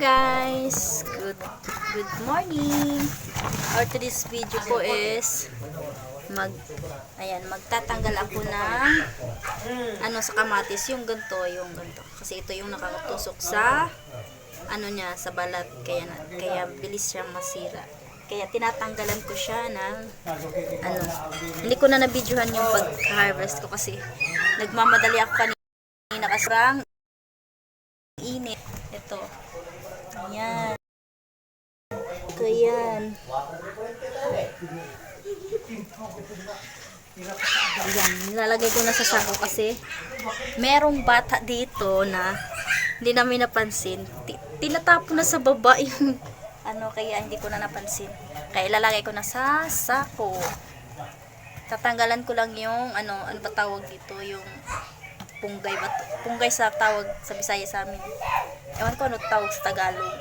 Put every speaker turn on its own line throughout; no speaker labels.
Guys, good morning. Our today's video po is magtatanggal ako ng sa kamatis, yung ganto. Kasi ito yung nakakatusok sa niya, sa balat, kaya bilis siyang masira. Kaya tinatanggalan ko siya ng hindi ko na nabidyohan yung pag-harvest ko kasi nagmamadali ako kanina kasi init. Ito. Ayan. Ito yan. Ayan. Nilalagay ko na sa sako kasi merong bata dito na hindi namin napansin. Tinatapon na sa baba yung kaya hindi ko na napansin. Kaya ilalagay ko na sa sako. Tatanggalan ko lang yung ano ba tawag dito, yung punggay ba? Punggay sa tawag sa Bisaya sa amin. Ewan ko ano tawag sa Tagalog.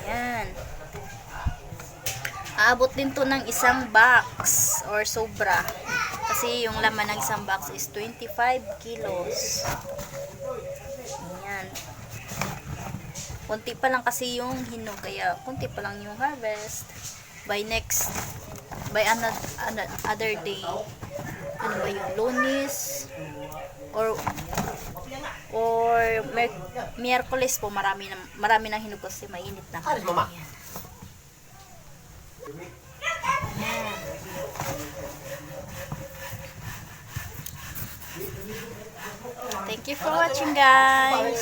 Ayan. Aabot din to ng isang box or sobra. Kasi yung laman ng isang box is 25 kilos. Ayan. Kunti pa lang kasi yung hinog, kaya kunti pa lang yung harvest. By another day, ano ba yung Lunes or Miyerkules po, marami ng hinog kasi mainit na. Ayan. Thank you for watching, guys.